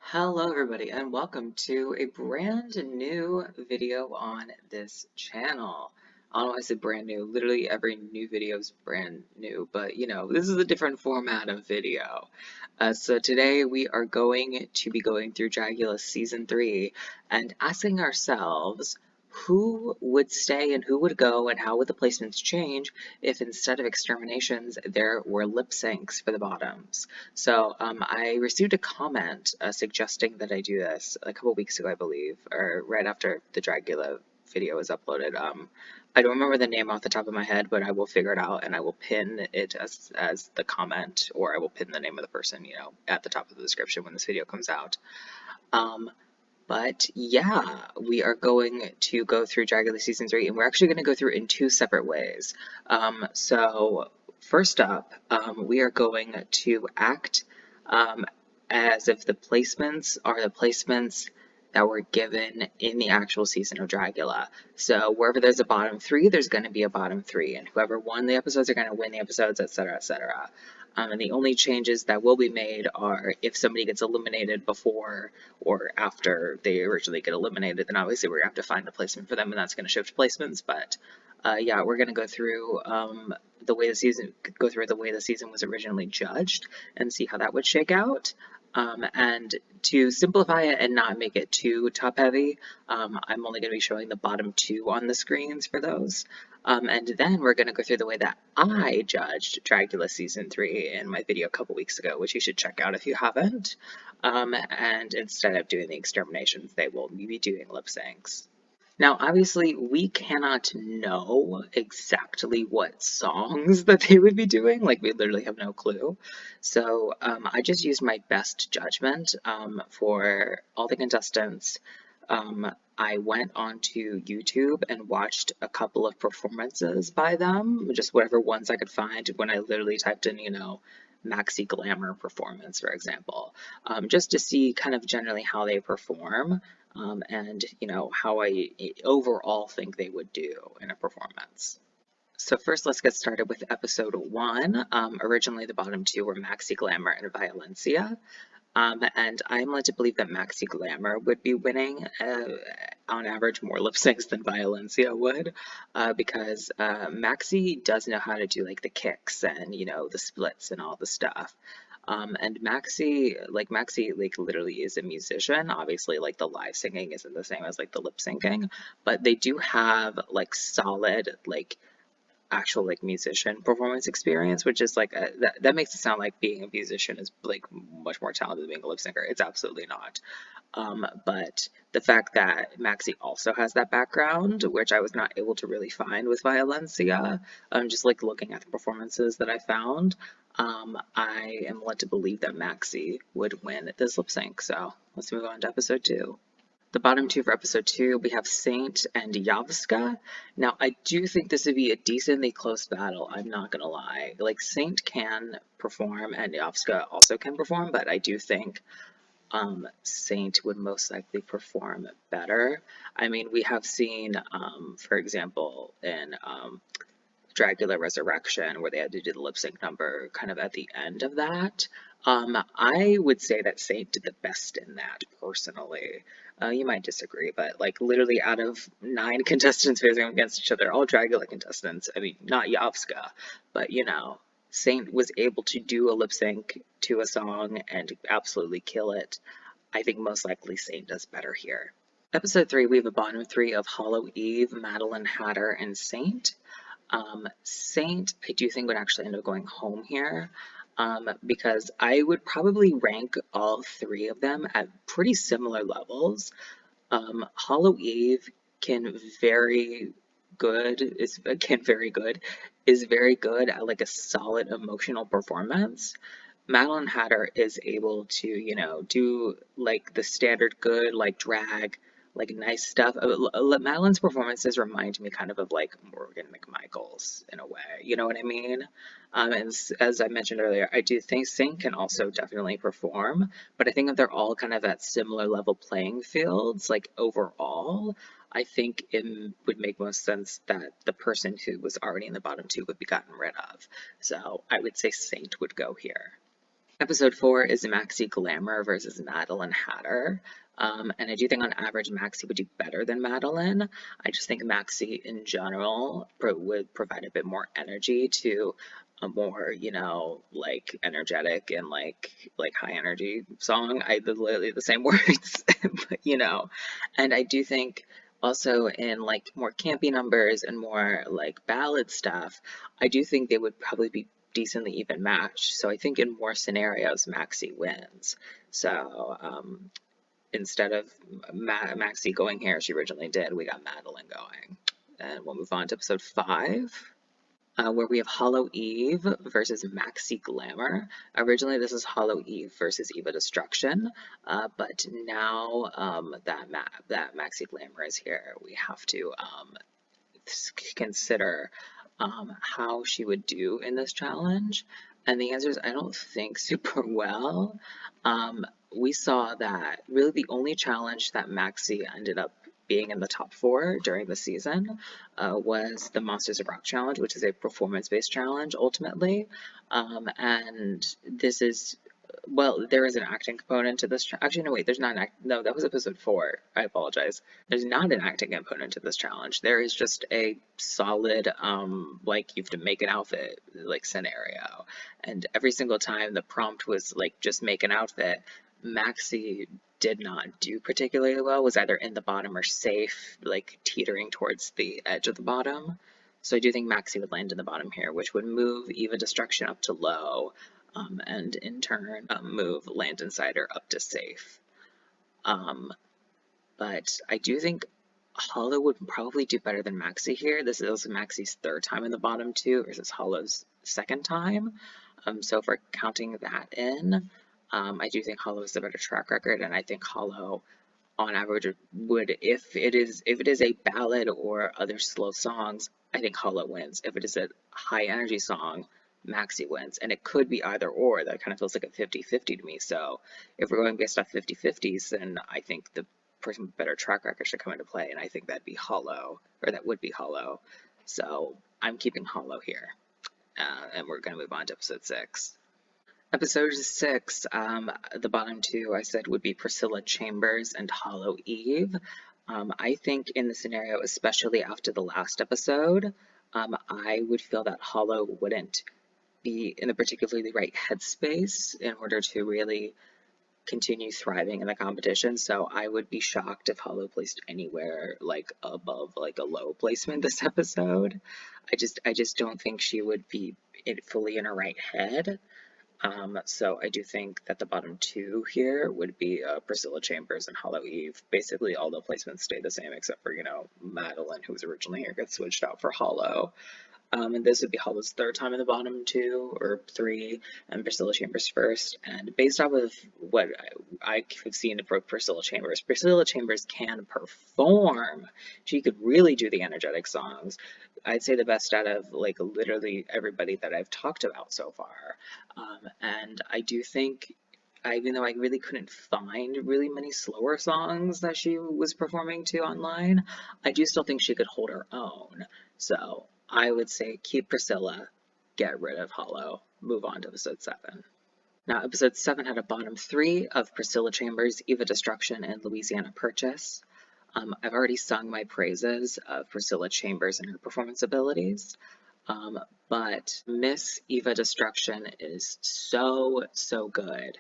Hello everybody and welcome to a brand new video on this channel. I don't know why I said brand new, literally every new video is brand new, but this is a different format of video. So today we are going to be going through Dragula Season 3 and asking ourselves who would stay and who would go and how would the placements change if instead of exterminations there were lip syncs for the bottoms. So I received a comment suggesting that I do this a couple weeks ago, I believe, or right after the Dragula video was uploaded. I don't remember the name off the top of my head, but I will figure it out and I will pin it as the comment, or I will pin the name of the person, at the top of the description when this video comes out. Um, but yeah, we are going to go through Dragula Season 3, and we're actually going to go through in two separate ways. So first up, we are going to act um, as if the placements are the placements that were given in the actual season of Dragula. So wherever there's a bottom three, there's going to be a bottom three, and whoever won the episodes are going to win the episodes, etc., etc. And the only changes that will be made are if somebody gets eliminated before or after they originally get eliminated, then obviously we're going to have to find a placement for them, and that's going to shift placements. But yeah, we're going to go through the way the season was originally judged and see how that would shake out. And to simplify it and not make it too top heavy, I'm only going to be showing the bottom two on the screens for those. And then we're going to go through the way that I judged Dragula Season 3 in my video a couple weeks ago, which you should check out if you haven't. And instead of doing the exterminations, they will be doing lip syncs. Now, obviously, we cannot know exactly what songs that they would be doing. Like, we literally have no clue. So, I just used my best judgment for all the contestants. I went onto YouTube and watched a couple of performances by them, just whatever ones I could find when I literally typed in, Maxi Glamour performance, for example, just to see kind of generally how they perform and how I overall think they would do in a performance. So first, let's get started with episode 1. Originally, the bottom two were Maxi Glamour and Violencia. And I'm led to believe that Maxi Glamour would be winning, on average, more lip syncs than Violencia would, because Maxi does know how to do like the kicks and the splits and all the stuff. And Maxi, like literally is a musician. Obviously, like the live singing isn't the same as like the lip syncing, but they do have like solid like actual like musician performance experience, which is like that makes it sound like being a musician is like much more talented than being a lip syncer. It's absolutely not. But the fact that Maxi also has that background, which I was not able to really find with Violencia, just like looking at the performances that I found, I am led to believe that Maxi would win this lip sync. So let's move on to episode 2. The bottom two for episode 2, we have Saint and Yavska. Now, I do think this would be a decently close battle, I'm not gonna lie. Like, Saint can perform and Yavska also can perform, but I do think Saint would most likely perform better. I mean, we have seen, for example, in Dragula Resurrection, where they had to do the lip sync number kind of at the end of that. I would say that Saint did the best in that, personally. You might disagree, but like literally out of 9 contestants facing against each other, all Dragula contestants, I mean, not Yavska, but Saint was able to do a lip sync to a song and absolutely kill it. I think most likely Saint does better here. Episode 3, we have a bottom 3 of Hollow Eve, Madeline Hatter, and Saint. Saint, I do think would actually end up going home here, because I would probably rank all 3 of them at pretty similar levels. Hollow Eve can very good is very good at like a solid emotional performance. Madeline Hatter is able to, do like the standard good, like drag, like nice stuff. Madeline's performances remind me kind of like Morgan McMichael's in a way, you know what I mean? And as I mentioned earlier, I do think Sing can also definitely perform, but I think if they're all kind of at similar level playing fields, like overall, I think it would make most sense that the person who was already in the bottom two would be gotten rid of. So I would say Saint would go here. Episode 4 is Maxi Glamour versus Madeline Hatter. And I do think on average Maxi would do better than Madeline. I just think Maxi in general would provide a bit more energy to a more, like energetic and like high energy song. I literally the same words, but and I do think also in like more campy numbers and more like ballad stuff, I do think they would probably be decently even matched. So I think in more scenarios, Maxi wins. So instead of Maxi going here, she originally did, we got Madeline going. And we'll move on to episode 5. Where we have Hollow Eve versus Maxi Glamour. Originally, this is Hollow Eve versus Eva Destruction, but now that Maxi Glamour is here, we have to consider how she would do in this challenge. And the answer is I don't think super well. We saw that really the only challenge that Maxi ended up being in the top 4 during the season was the Monsters of Rock challenge, which is a performance-based challenge ultimately. And this is well, there is an acting component to this. Actually, no, wait, there's not an no, that was episode 4. I apologize. There's not an acting component to this challenge. There is just a solid, like you have to make an outfit, like scenario. And every single time the prompt was like just make an outfit, Maxi did not do particularly well, was either in the bottom or safe, like teetering towards the edge of the bottom. So I do think Maxi would land in the bottom here, which would move Eva Destruction up to low, and in turn move Land Insider up to safe. But I do think Hollow would probably do better than Maxi here. This is also Maxi's 3rd time in the bottom 2 versus Hollow's 2nd time. So if we're counting that in, I do think Hollow is the better track record, and I think Hollow on average would, if it is a ballad or other slow songs, I think Hollow wins. If it is a high energy song, Maxi wins. And it could be either or. That kind of feels like a 50-50 to me. So if we're going based off 50-50s, then I think the person with better track record should come into play, and I think that'd be Hollow, or that would be Hollow. So I'm keeping Hollow here. And we're going to move on to episode 6. Episode 6, the bottom 2 I said would be Priscilla Chambers and Hollow Eve. I think in the scenario, especially after the last episode, I would feel that Hollow wouldn't be in the particularly right headspace in order to really continue thriving in the competition. So I would be shocked if Hollow placed anywhere like above like a low placement this episode. I just don't think she would be fully in her right head. So I do think that the bottom 2 here would be Priscilla Chambers and Hollow Eve. Basically all the placements stay the same except for, Madeline, who was originally here, gets switched out for Hollow. And this would be Hollow's 3rd time in the bottom 2 or 3, and Priscilla Chambers first. And based off of what I have seen for Priscilla Chambers can perform. She could really do the energetic songs. I'd say the best out of like literally everybody that I've talked about so far. And I do think, even though I really couldn't find really many slower songs that she was performing to online, I do still think she could hold her own. So I would say keep Priscilla, get rid of Hollow, move on to episode 7. Now, episode 7 had a bottom 3 of Priscilla Chambers, Eva Destruction, and Louisiana Purchase. I've already sung my praises of Priscilla Chambers and her performance abilities, but Miss Eva Destruction is so good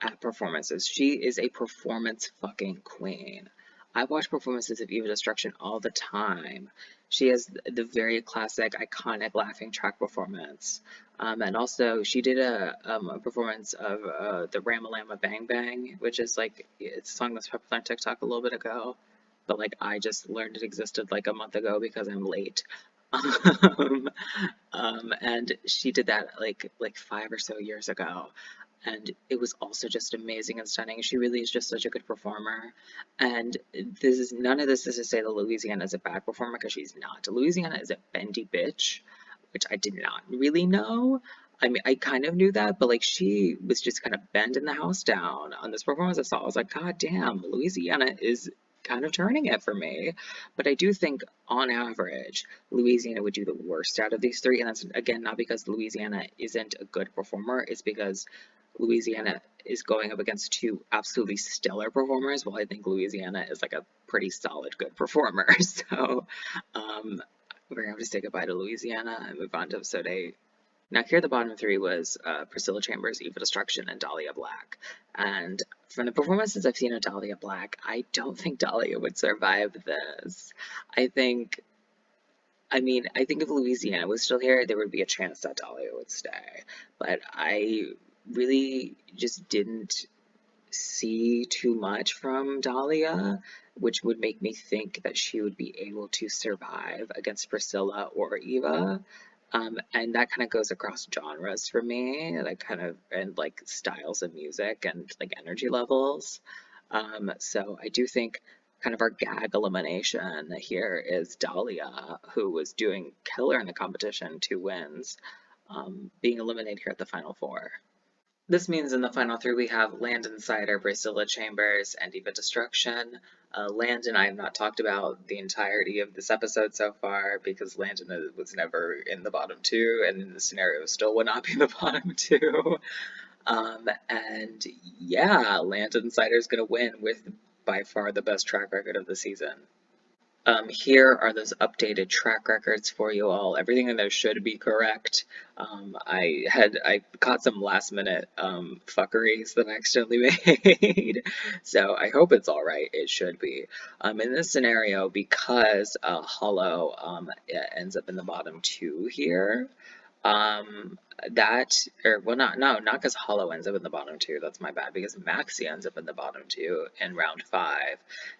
at performances. She is a performance fucking queen. I watch performances of Eva Destruction all the time. She has the very classic, iconic laughing track performance. And also, she did a performance of the Ramalama Bang Bang, which is like, it's a song that's popular on TikTok a little bit ago. But like, I just learned it existed like a month ago because I'm late. And she did that like 5 or so years ago. And it was also just amazing and stunning. She really is just such a good performer. And none of this is to say that Louisiana is a bad performer, because she's not. Louisiana is a bendy bitch, which I did not really know. I mean, I kind of knew that, but like she was just kind of bending the house down on this performance I saw. I was like, God damn, Louisiana is kind of turning it for me. But I do think on average, Louisiana would do the worst out of these 3. And that's, again, not because Louisiana isn't a good performer. It's because Louisiana is going up against two absolutely stellar performers, while I think Louisiana is like a pretty solid good performer. So um, we're gonna have to say goodbye to Louisiana and move on to episode 8. Now here the bottom three was Priscilla Chambers, Eva Destruction, and Dahlia Black. And from the performances I've seen of Dahlia Black, I don't think Dahlia would survive this. I think, I mean, I think if Louisiana was still here, there would be a chance that Dahlia would stay. But I really just didn't see too much from Dahlia, which would make me think that she would be able to survive against Priscilla or Eva. And that kind of goes across genres for me, like kind of, and like styles of music and like energy levels. So I do think kind of our gag elimination here is Dahlia, who was doing killer in the competition, 2 wins, being eliminated here at the final 4. This means in the final 3 we have Landon Cider, Priscilla Chambers, and Eva Destruction. Landon I have not talked about the entirety of this episode so far because Landon was never in the bottom 2 and in the scenario still would not be in the bottom 2. And yeah, Landon Cider is going to win with by far the best track record of the season. Here are those updated track records for you all. Everything in there should be correct. I caught some last minute fuckeries that I accidentally made, so I hope it's all right. It should be. In this scenario, because Hollow ends up in the bottom 2 here, um, that, or well, not because Hollow ends up in the bottom 2. That's my bad. Because Maxie ends up in the bottom 2 in round 5.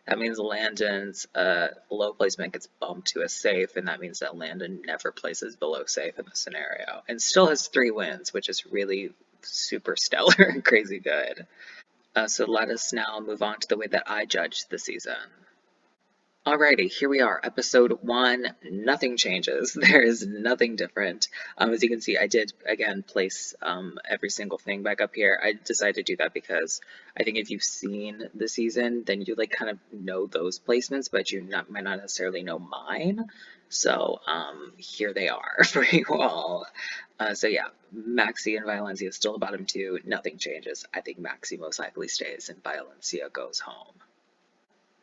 That means Landon's low placement gets bumped to a safe, and that means that Landon never places below safe in the scenario, and still has 3 wins, which is really super stellar and crazy good. So let us now move on to the way that I judge the season. Alrighty, here we are, episode 1. Nothing changes. There is nothing different. As you can see, I did, again, place every single thing back up here. I decided to do that because I think if you've seen the season, then you like kind of know those placements, but you might not necessarily know mine. So here they are for you all. So yeah, Maxi and Violencia is still the bottom 2. Nothing changes. I think Maxi most likely stays and Violencia goes home.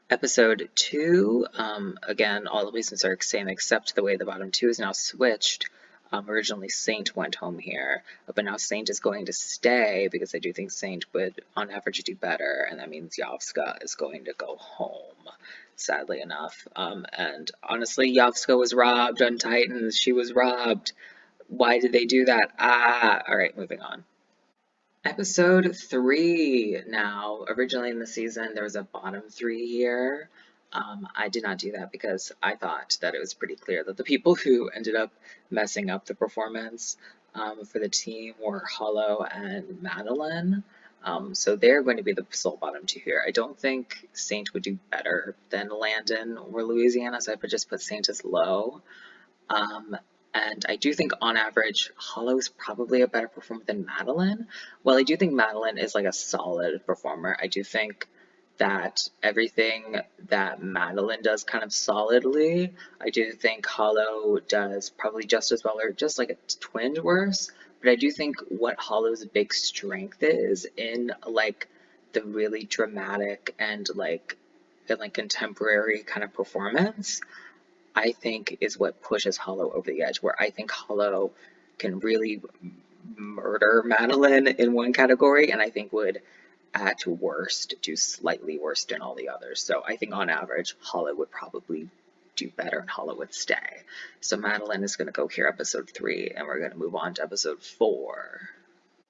Episode 2, again, all the placements are the same except the way the bottom 2 is now switched. Originally Saint went home here, but now Saint is going to stay because I do think Saint would, on average, do better, and that means Yovska is going to go home, sadly enough. And honestly, Yovska was robbed on Titans. She was robbed. Why did they do that? Alright, moving on. Episode 3 now. Originally in the season, there was a bottom 3 here. I did not do that because I thought that it was pretty clear that the people who ended up messing up the performance for the team were Hollow and Madeline. So they're going to be the sole bottom 2 here. I don't think Saint would do better than Landon or Louisiana, so I would just put Saint as low. And I do think on average, Hollow's probably a better performer than Madeline. While I do think Madeline is like a solid performer, I do think that everything that Madeline does kind of solidly, I do think Hollow does probably just as well or just like a twinge worse. But I do think what Hollow's big strength is in like the really dramatic and like contemporary kind of performance, I think is what pushes Hollow over the edge, where I think Hollow can really murder Madeline in one category, and I think would, at worst, do slightly worse than all the others. So I think on average, Hollow would probably do better and Hollow would stay. So Madeline is going to go here, episode 3, and we're going to move on to episode 4.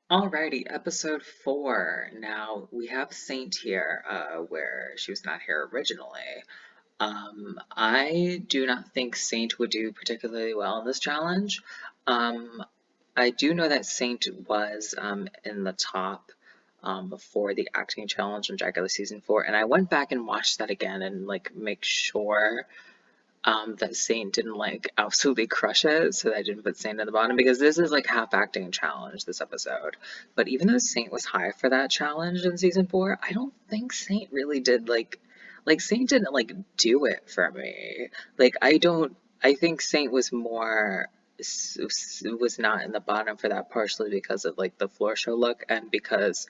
Alrighty, episode 4. Now, we have Saint here, where she was not here originally. I do not think Saint would do particularly well in this challenge. I do know that Saint was in the top for the acting challenge in Dragula season 4, and I went back and watched that again and like make sure that Saint didn't like absolutely crush it, so that I didn't put Saint at the bottom because this is like half acting challenge this episode. But even though Saint was high for that challenge in season 4, I don't think Saint really did like Saint didn't like do it for me. Like I think Saint was more was not in the bottom for that, partially because of like the floor show look, and because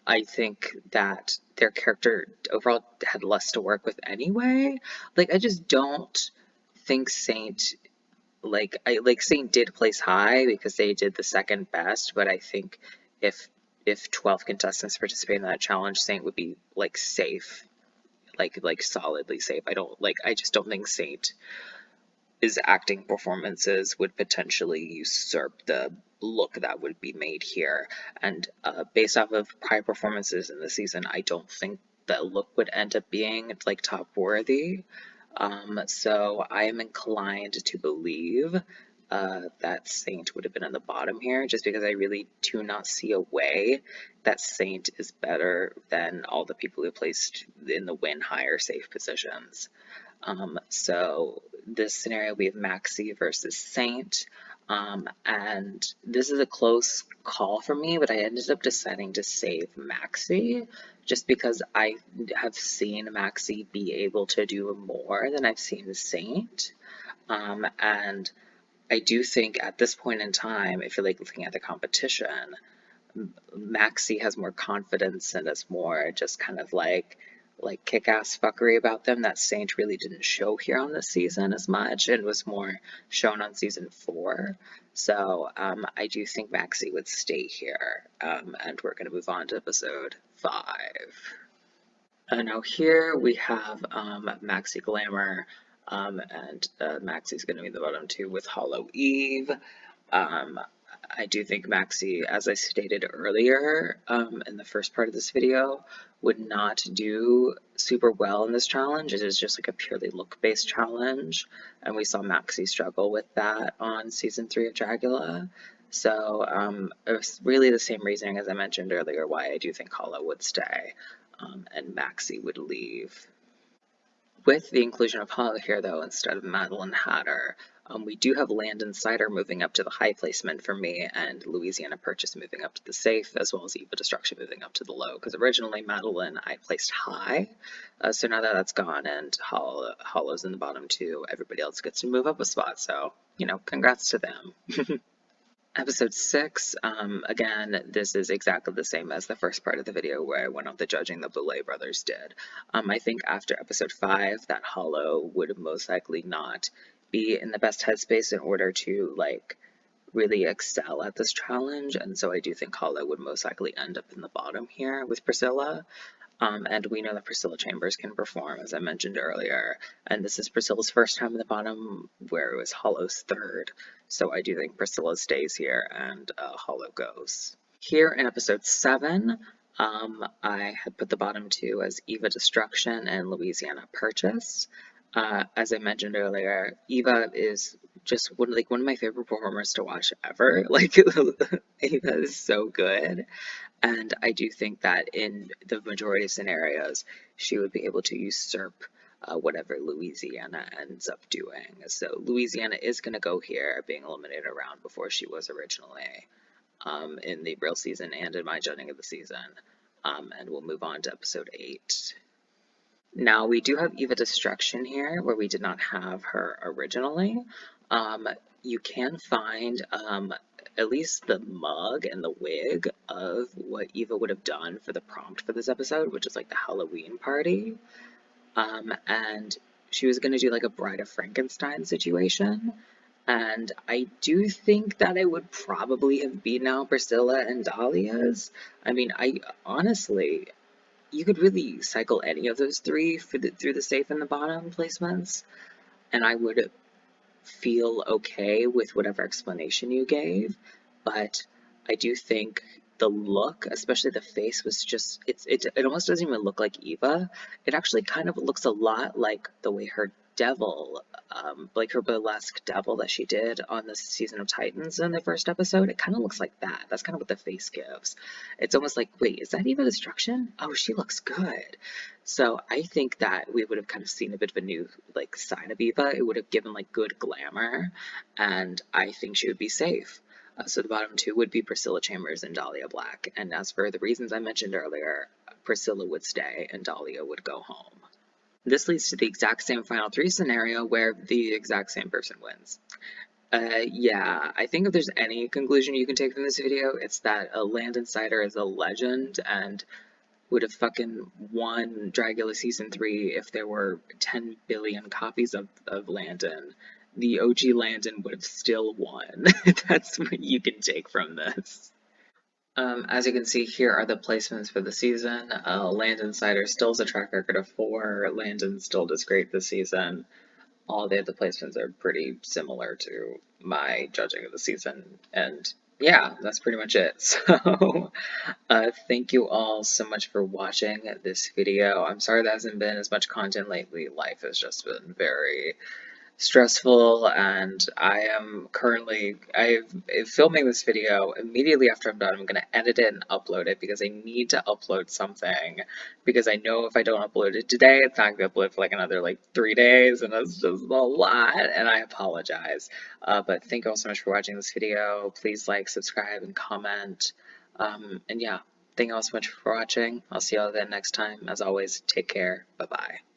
I think that their character overall had less to work with anyway. Like, I just don't think Saint, like, I like Saint did place high because they did the second best, but I think if 12 contestants participate in that challenge, Saint would be like safe, like solidly safe. I just don't think Saint his acting performances would potentially usurp the look that would be made here. And based off of prior performances in the season, I don't think the look would end up being like top worthy. So I am inclined to believe that Saint would have been on the bottom here, just because I really do not see a way that Saint is better than all the people who placed in the win higher safe positions. So this scenario we have Maxi versus Saint. And this is a close call for me, but I ended up deciding to save Maxi just because I have seen Maxi be able to do more than I've seen Saint. And I do think at this point in time, if you're like looking at the competition, Maxi has more confidence and is more just kind of like kick-ass fuckery about them that Saint really didn't show here on this season as much and was more shown on season 4. So I do think Maxi would stay here, and we're going to move on to episode 5. Now here we have Maxi Glamour, and Maxi's going to be the bottom 2 with Hollow Eve. Um, I do think Maxi, as I stated earlier in the first part of this video, would not do super well in this challenge. It is just like a purely look-based challenge, and we saw Maxi struggle with that on season 3 of Dragula. So it was really the same reasoning as I mentioned earlier why I do think Hollow would stay and Maxi would leave. With the inclusion of Hollow here, though, instead of Madeline Hatter, we do have Landon Cider moving up to the high placement for me, and Louisiana Purchase moving up to the safe, as well as Eva Destruction moving up to the low, because originally Madeline I placed high, so now that that's gone and Hollow's in the bottom 2, everybody else gets to move up a spot, so, you know, congrats to them. Episode 6, again, this is exactly the same as the first part of the video where I went on the judging the Boulay brothers did. I think after episode 5 that Hollow would most likely not be in the best headspace in order to, like, really excel at this challenge, and so I do think Hollow would most likely end up in the bottom here with Priscilla. And we know that Priscilla Chambers can perform, as I mentioned earlier, and this is Priscilla's first time in the bottom, where it was Hollow's third. So I do think Priscilla stays here and Hollow goes. Here in episode 7, I had put the bottom 2 as Eva Destruction and Louisiana Purchase. As I mentioned earlier, Eva is just one of my favorite performers to watch ever. Like, Eva is so good. And I do think that in the majority of scenarios, she would be able to usurp whatever Louisiana ends up doing. So Louisiana is going to go here, being eliminated around before she was originally in the real season and in my judging of the season. And we'll move on to episode 8. Now, we do have Eva Destruction here, where we did not have her originally. You can find at least the mug and the wig of what Eva would have done for the prompt for this episode, which is like the Halloween party. And she was going to do like a Bride of Frankenstein situation. And I do think that it would probably have beaten out Priscilla and Dahlia's. I mean, I honestly, you could really cycle any of those 3 through the safe and the bottom placements, and I would feel okay with whatever explanation you gave, but I do think the look, especially the face, was just, it almost doesn't even look like Eva. It actually kind of looks a lot like the way her devil, like her burlesque devil that she did on the season of Titans in the first episode. It kind of looks like that. That's kind of what the face gives. It's almost like, wait, is that Eva Destruction? Oh, she looks good. So I think that we would have kind of seen a bit of a new, like, side of Eva. It would have given, like, good glamour, and I think she would be safe. So the bottom 2 would be Priscilla Chambers and Dahlia Black. And as for the reasons I mentioned earlier, Priscilla would stay and Dahlia would go home. This leads to the exact same final 3 scenario where the exact same person wins. Yeah, I think if there's any conclusion you can take from this video, it's that a Land Insider is a legend and would have fucking won Dragula Season 3 if there were 10 billion copies of Landon. The OG Landon would have still won. That's what you can take from this. As you can see, here are the placements for the season. Land Insider still has a track record of 4. Landon still does great this season. All the other placements are pretty similar to my judging of the season. And yeah, that's pretty much it. So, thank you all so much for watching this video. I'm sorry there hasn't been as much content lately. Life has just been very stressful, and I'm filming this video. Immediately after I'm done, I'm going to edit it and upload it because I need to upload something, because I know if I don't upload it today, it's not going to upload for like another like 3 days, and that's just a lot, and I apologize. But thank you all so much for watching this video. Please like, subscribe, and comment. And yeah, thank you all so much for watching. I'll see you all again next time. As always, take care. Bye bye.